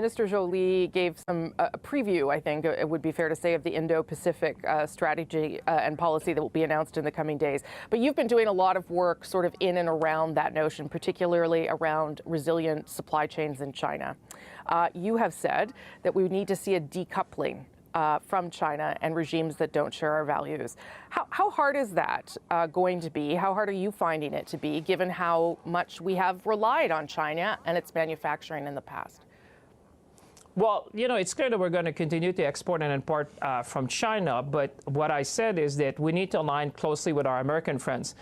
Minister Joly gave some preview, I think it would be fair to say, of the Indo-Pacific strategy and policy that will be announced in the coming days. But you've been doing a lot of work sort of in and around that notion, particularly around resilient supply chains in China. You have said that we need to see a decoupling from China and regimes that don't share our values. How hard is that going to be? How hard are you finding it to be, given how much we have relied on China and its manufacturing in the past? Well, it's clear that we're going to continue to export and import from China, but what I said is that we need to align closely with our American friends.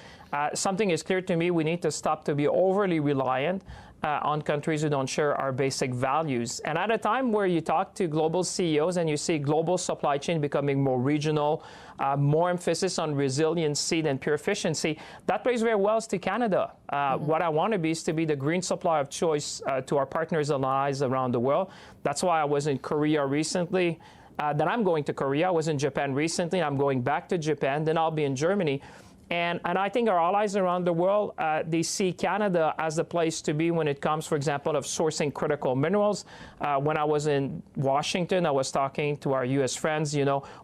Something is clear to me: we need to stop to be overly reliant on countries who don't share our basic values. And at a time where you talk to global CEOs and you see global supply chain becoming more regional, more emphasis on resiliency than pure efficiency, that plays very well to Canada. What I want to be is to be the green supplier of choice to our partners and allies around the world. That's why I was in Korea recently. Then I'm going to Korea. I was in Japan recently. I'm going back to Japan. Then I'll be in Germany. And I think our allies around the world, they see Canada as the place to be when it comes, for example, of sourcing critical minerals. When I was in Washington, I was talking to our U.S. friends,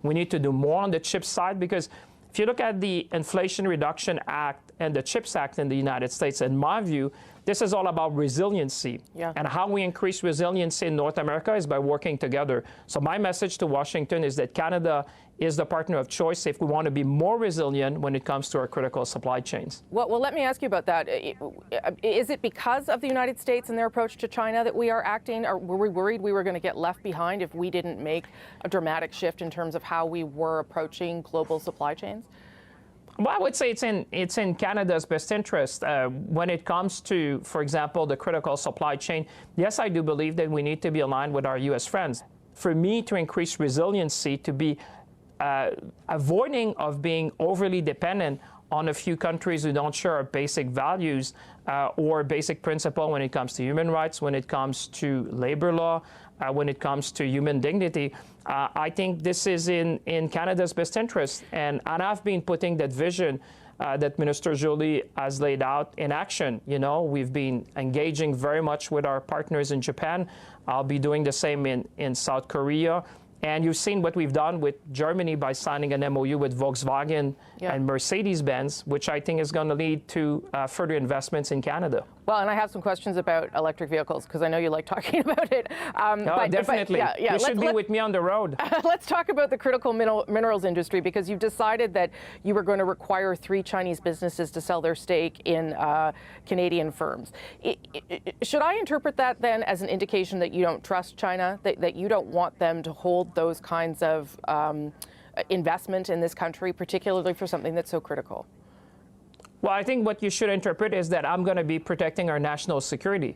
we need to do more on the CHIPS side, because if you look at the Inflation Reduction Act and the CHIPS Act in the United States, in my view, this is all about resiliency. Yeah. And how we increase resiliency in North America is by working together. So my message to Washington is that Canada is the partner of choice if we want to be more resilient when it comes to our critical supply chains. Well, let me ask you about that. Is it because of the United States and their approach to China that we are acting, or were we worried we were going to get left behind if we didn't make a dramatic shift in terms of how we were approaching global supply chains? Well, I would say it's in Canada's best interest when it comes to, for example, the critical supply chain. Yes, I do believe that we need to be aligned with our U.S. friends. For me to increase resiliency, to be avoiding of being overly dependent on a few countries who don't share our basic values or basic principle when it comes to human rights, when it comes to labor law, when it comes to human dignity. I think this is in Canada's best interest. And I've been putting that vision that Minister Joly has laid out in action. We've been engaging very much with our partners in Japan. I'll be doing the same in South Korea. And you've seen what we've done with Germany by signing an MOU with Volkswagen and Mercedes-Benz, which I think is going to lead to further investments in Canada. Well, and I have some questions about electric vehicles, because I know you like talking about it. Definitely. You should be with me on the road. Let's talk about the critical minerals industry, because you've decided that you were going to require 3 Chinese businesses to sell their stake in Canadian firms. Should I interpret that then as an indication that you don't trust China, that you don't want them to hold those kinds of investment in this country, particularly for something that's so critical? Well, I think what you should interpret is that I'm going to be protecting our national security.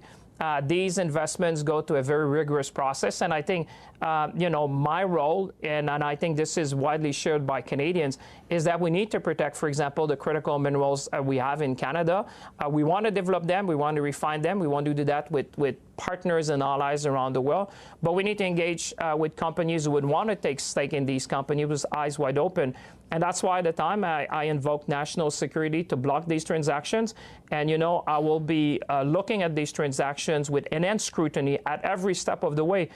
These investments go to a very rigorous process, and I think, my role, and I think this is widely shared by Canadians, is that we need to protect, for example, the critical minerals we have in Canada. We want to develop them, we want to refine them, we want to do that with partners and allies around the world, but we need to engage with companies who would want to take stake in these companies with eyes wide open. And that's why at the time I invoked national security to block these transactions. And, I will be looking at these transactions with enhanced scrutiny at every step of the way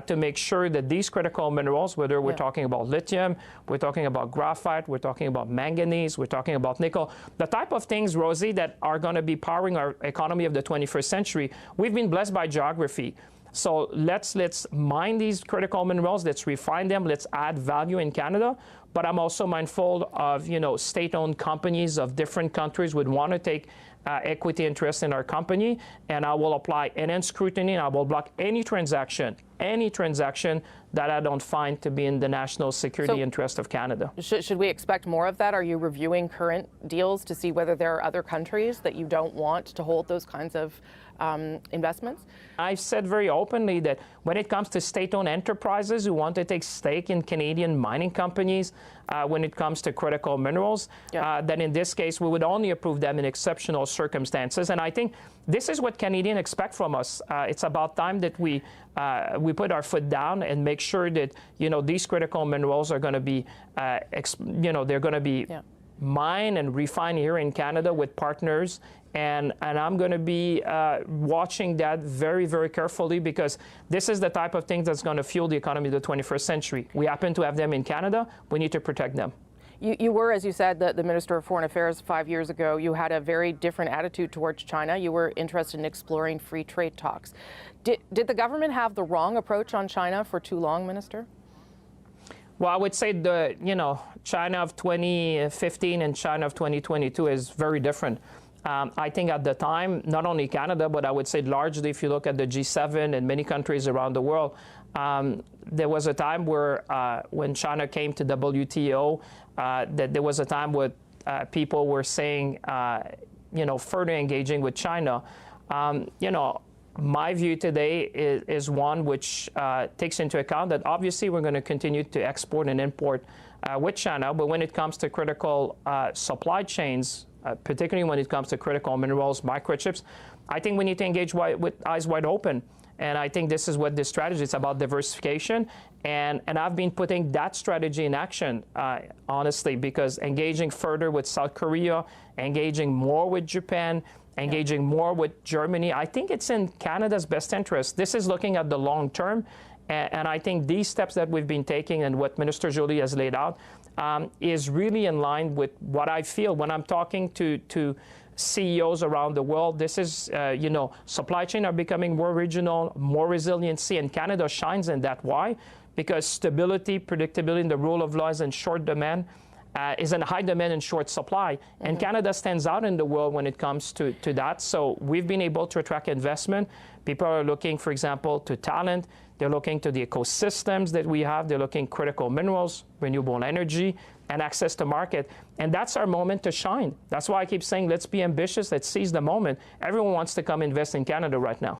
to make sure that these critical minerals, whether we're talking about lithium, we're talking about graphite, we're talking about manganese, we're talking about nickel, the type of things, Rosie, that are going to be powering our economy of the 21st century, we've been blessed by geography. So let's mine these critical minerals, let's refine them, let's add value in Canada. But I'm also mindful of, state-owned companies of different countries would want to take equity interest in our company, and I will apply enhanced scrutiny, and I will block any transaction that I don't find to be in the national security interest of Canada. Should we expect more of that? Are you reviewing current deals to see whether there are other countries that you don't want to hold those kinds of investments? I've said very openly that when it comes to state-owned enterprises who want to take stake in Canadian mining companies, when it comes to critical minerals, then in this case we would only approve them in exceptional circumstances. And I think this is what Canadians expect from us. It's about time that we put our foot down and make sure that these critical minerals are going to be, they're going to be mine and refine here in Canada with partners. And I'm going to be watching that very, very carefully, because this is the type of thing that's going to fuel the economy of the 21st century. We happen to have them in Canada. We need to protect them. You were, as you said, the Minister of Foreign Affairs 5 years ago. You had a very different attitude towards China. You were interested in exploring free trade talks. Did the government have the wrong approach on China for too long, Minister? Well, I would say China of 2015 and China of 2022 is very different. I think at the time, not only Canada, but I would say largely, if you look at the G7 and many countries around the world, there was a time where when China came to WTO, that there was a time where people were saying, further engaging with China. My view today is one which takes into account that obviously we're going to continue to export and import with China, but when it comes to critical supply chains, particularly when it comes to critical minerals, microchips, I think we need to engage with eyes wide open. And I think this is what this strategy is about: diversification. And I've been putting that strategy in action, honestly, because engaging further with South Korea, engaging more with Japan, engaging more with Germany, I think it's in Canada's best interest. This is looking at the long term. And I think these steps that we've been taking and what Minister Joly has laid out is really in line with what I feel when I'm talking to CEOs around the world. This is, supply chain are becoming more regional, more resiliency, and Canada shines in that. Why? Because stability, predictability, and the rule of law is in short demand, is in high demand and short supply. And Canada stands out in the world when it comes to that. So we've been able to attract investment. People are looking, for example, to talent. They're looking to the ecosystems that we have. They're looking critical minerals, renewable energy, and access to market. And that's our moment to shine. That's why I keep saying, let's be ambitious. Let's seize the moment. Everyone wants to come invest in Canada right now.